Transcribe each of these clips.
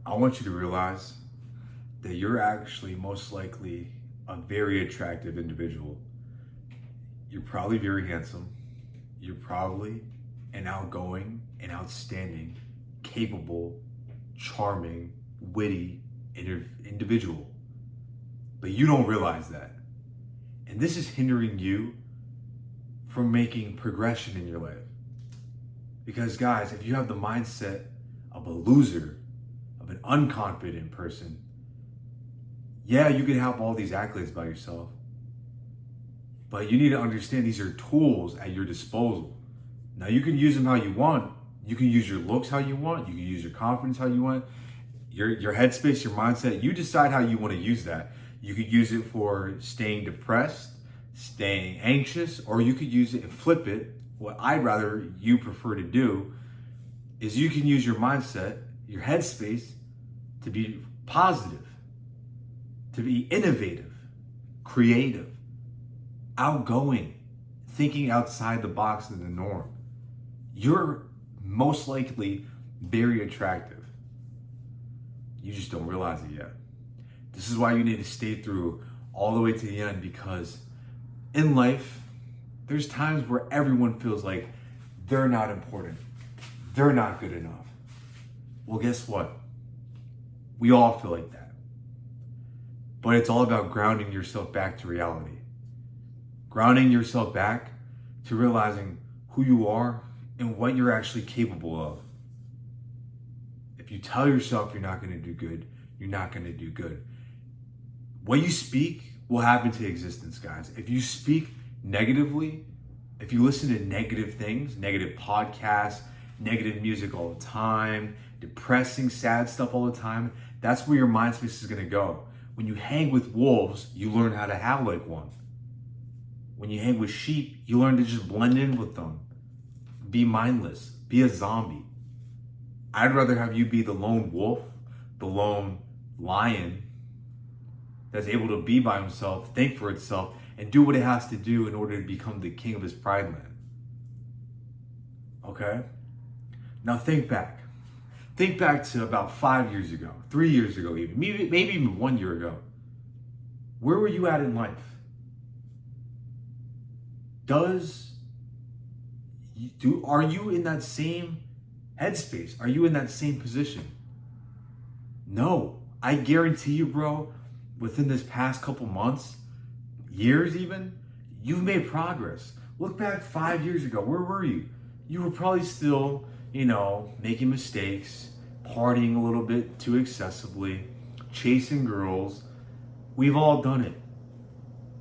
I want you to realize that you're actually most likely a very attractive individual. You're probably very handsome. You're probably an outgoing and outstanding, capable, charming, witty individual. But you don't realize that. And this is hindering you from making progression in your life. Because guys, if you have the mindset of a loser, of an unconfident person, yeah, you can have all these accolades by yourself, but you need to understand these are tools at your disposal. Now you can use them how you want. You can use your looks how you want. You can use your confidence how you want. Your headspace, your mindset, you decide how you want to use that. You could use it for staying depressed, staying anxious, or you could use it and flip it. What I'd rather you prefer to do is you can use your mindset, your headspace, to be positive, to be innovative, creative, outgoing, thinking outside the box of the norm. You're most likely very attractive. You just don't realize it yet. This is why you need to stay through all the way to the end, because in life, there's times where everyone feels like they're not important. They're not good enough. Well, guess what? We all feel like that. But it's all about grounding yourself back to reality. Grounding yourself back to realizing who you are and what you're actually capable of. If you tell yourself you're not going to do good, you're not going to do good. What you speak will happen to existence, guys. If you speak negatively, if you listen to negative things, negative podcasts, negative music all the time, depressing, sad stuff all the time, that's where your mind space is going to go. When you hang with wolves, you learn how to have like one. When you hang with sheep, you learn to just blend in with them. Be mindless. Be a zombie. I'd rather have you be the lone wolf, the lone lion that's able to be by himself, think for itself, and do what it has to do in order to become the king of his pride land. Okay? Now think back. Think back to about 5 years ago, 3 years ago even, maybe even 1 year ago. Where were you at in life? Are you in that same headspace? Are you in that same position? No. I guarantee you, bro, within this past couple months, years even, you've made progress. Look back 5 years ago. Where were you? You were probably still, making mistakes, partying a little bit too excessively, chasing girls. We've all done it.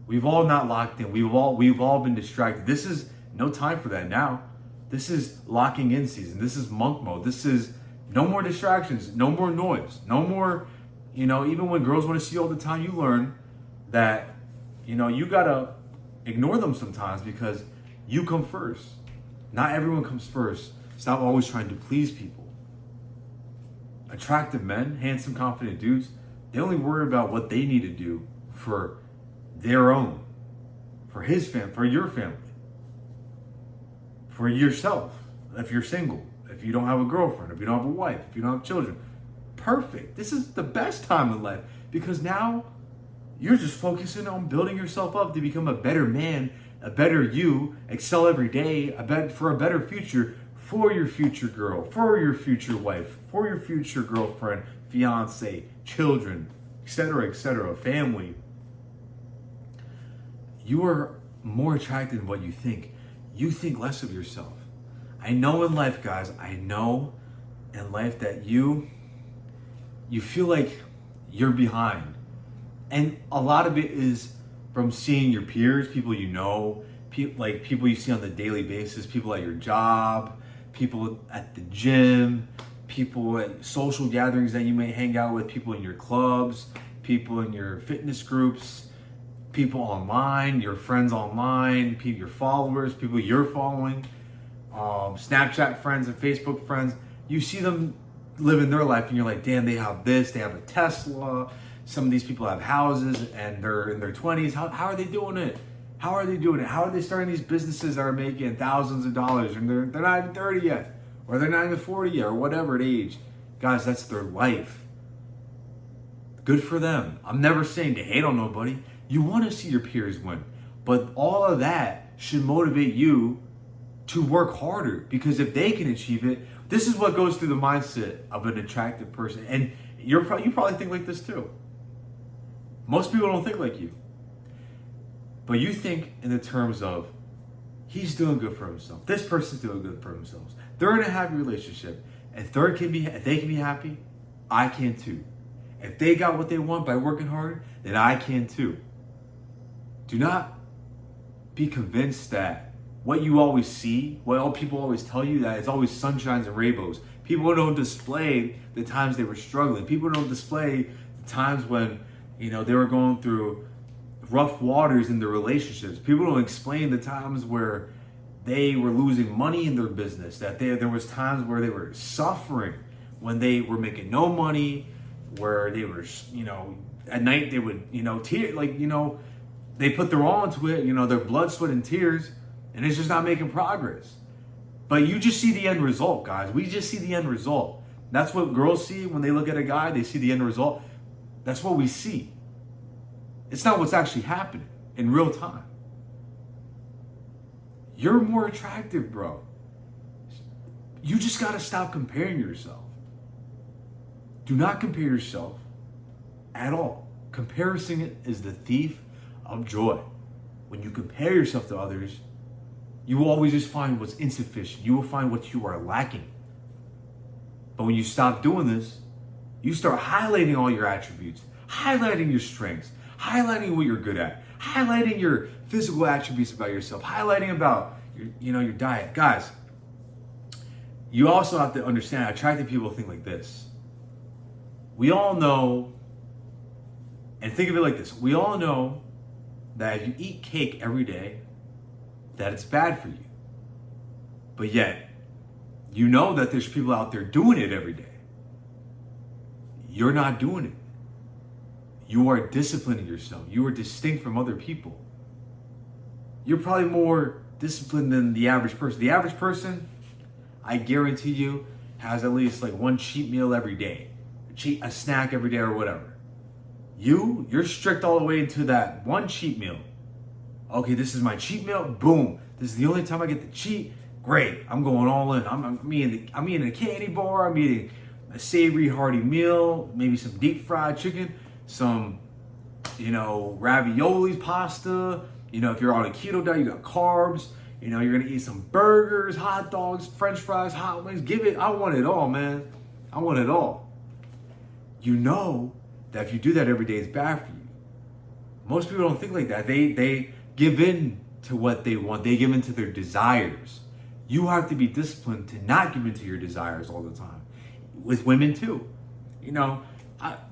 We've all not locked in. We've all been distracted. This is no time for that now. This is locking in season. This is monk mode. This is no more distractions, no more noise, no more, even when girls want to see you all the time, you learn that, you gotta ignore them sometimes because you come first. Not everyone comes first. Stop always trying to please people. Attractive men, handsome, confident dudes, they only worry about what they need to do for their own, for his family, for your family, for yourself. If you're single, if you don't have a girlfriend, if you don't have a wife, if you don't have children, perfect. This is the best time in life because now you're just focusing on building yourself up to become a better man, a better you, excel every day, for a better future for your future girl, for your future wife, for your future girlfriend, fiance, children, etc., family. You are more attractive than what you think. You think less of yourself. I know in life, guys, that you feel like you're behind. And a lot of it is from seeing your peers, people you know, people you see on the daily basis, people at your job, people at the gym, people at social gatherings that you may hang out with, people in your clubs, people in your fitness groups, people online, your friends online, your followers, people you're following, Snapchat friends and Facebook friends. You see them living their life and you're like, damn, they have this, they have a Tesla. Some of these people have houses and they're in their 20s. How are they doing it? How are they doing it? How are they starting these businesses that are making thousands of dollars and they're not even 30 yet, or they're not even 40 yet, or whatever age? Guys, that's their life. Good for them. I'm never saying to hate on nobody. You want to see your peers win. But all of that should motivate you to work harder, because if they can achieve it, this is what goes through the mindset of an attractive person. And you probably think like this too. Most people don't think like you. But you think in the terms of, he's doing good for himself. This person's doing good for themselves. They're in a happy relationship. If they can be happy, I can too. If they got what they want by working hard, then I can too. Do not be convinced that what you always see, what all people always tell you, that it's always sunshines and rainbows. People don't display the times they were struggling. People don't display the times when, they were going through rough waters in their relationships. People don't explain the times where they were losing money in their business, that there was times where they were suffering, when they were making no money, where they were, at night they would, they put their all into it, their blood, sweat, and tears, and it's just not making progress. But you just see the end result, guys. We just see the end result. That's what girls see when they look at a guy. They see the end result. That's what we see. It's not what's actually happening in real time. You're more attractive, bro. You just got to stop comparing yourself. Do not compare yourself at all. Comparison is the thief of joy. When you compare yourself to others, you will always just find what's insufficient. You will find what you are lacking. But when you stop doing this, you start highlighting all your attributes, highlighting your strengths, highlighting what you're good at, highlighting your physical attributes about yourself, highlighting about your diet. Guys, you also have to understand, attractive people think like this. We all know, and think of it like this, we all know that if you eat cake every day, that it's bad for you. But yet, you know that there's people out there doing it every day. You're not doing it. You are disciplining yourself. You are distinct from other people. You're probably more disciplined than the average person. The average person, I guarantee you, has at least like one cheat meal every day, a snack every day or whatever. You're strict all the way into that one cheat meal. Okay, this is my cheat meal. Boom. This is the only time I get to cheat. Great. I'm going all in. I'm eating a candy bar. I'm eating a savory, hearty meal. Maybe some deep fried chicken. Some, raviolis, pasta. If you're on a keto diet, you got carbs. You're going to eat some burgers, hot dogs, french fries, hot wings. I want it all, man. I want it all. You know that if you do that every day, it's bad for you. Most people don't think like that. They give in to what they want. They give in to their desires. You have to be disciplined to not give in to your desires all the time. With women too.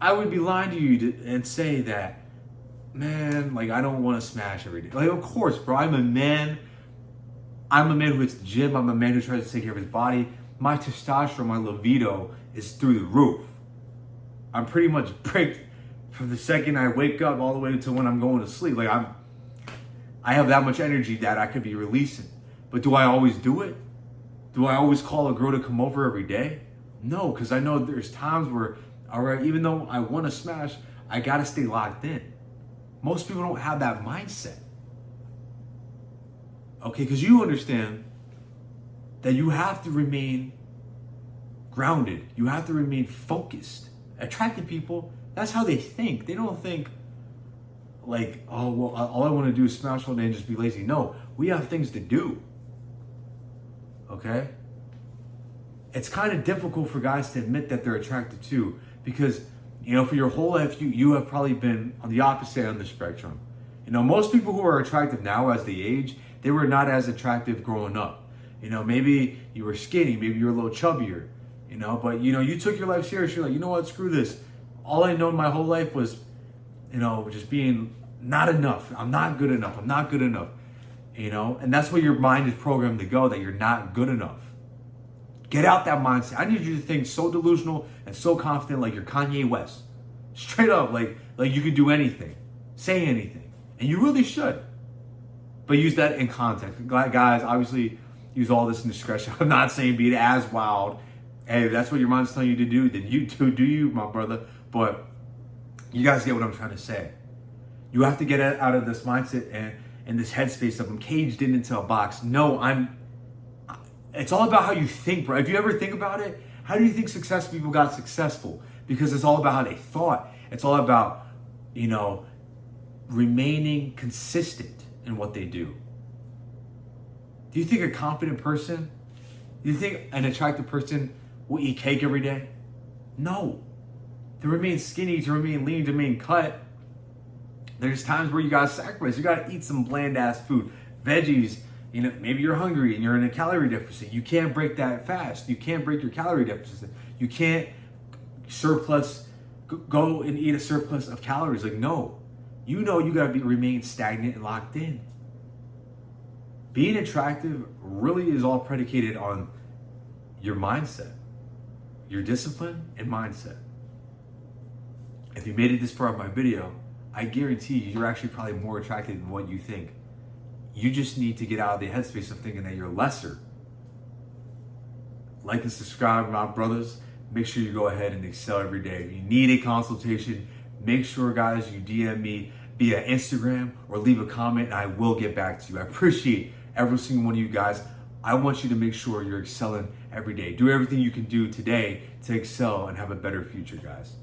I would be lying to you and say that, man, like I don't want to smash every day. Like, of course, bro, I'm a man who hits the gym. I'm a man who tries to take care of his body. My testosterone, my libido is through the roof. I'm pretty much bricked from the second I wake up all the way until when I'm going to sleep. Like I have that much energy that I could be releasing. But do I always do it? Do I always call a girl to come over every day? No, because I know there's times where, all right, even though I want to smash, I got to stay locked in. Most people don't have that mindset. Okay, because you understand that you have to remain grounded. You have to remain focused. Attractive people, that's how they think. They don't think like, oh, well, all I want to do is smash all day and just be lazy. No, we have things to do. Okay? It's kind of difficult for guys to admit that they're attracted too, because, for your whole life, you have probably been on the opposite end of the spectrum. Most people who are attractive now as they age, they were not as attractive growing up. Maybe you were skinny, maybe you were a little chubbier, but, you took your life seriously. You're like, you know what, screw this. All I known my whole life was, just being not enough. I'm not good enough. I'm not good enough. And that's where your mind is programmed to go, that you're not good enough. Get out that mindset. I need you to think so delusional and so confident, like you're Kanye West. Straight up, like you could do anything, say anything, and you really should. But use that in context, guys. Obviously, use all this in discretion. I'm not saying be as wild. Hey, if that's what your mind's telling you to do, then you do you, my brother. But You guys get what I'm trying to say. You have to get out of this mindset and this headspace of I'm caged into a box. No, it's all about how you think, bro. If you ever think about it, how do you think successful people got successful? Because it's all about how they thought. It's all about, remaining consistent in what they do. Do you think a confident person, do you think an attractive person will eat cake every day? No. To remain skinny, to remain lean, to remain cut, there's times where you gotta sacrifice. You gotta eat some bland ass food. Veggies, maybe you're hungry and you're in a calorie deficit. You can't break that fast. You can't break your calorie deficit. You can't go and eat a surplus of calories. Like, no. You gotta remain stagnant and locked in. Being attractive really is all predicated on your mindset, your discipline and mindset. If you made it this far in my video, I guarantee you're actually probably more attractive than what you think. You just need to get out of the headspace of thinking that you're lesser. Like and subscribe, my brothers. Make sure you go ahead and excel every day. If you need a consultation, make sure, guys, you DM me via Instagram or leave a comment and I will get back to you. I appreciate every single one of you guys. I want you to make sure you're excelling every day. Do everything you can do today to excel and have a better future, guys.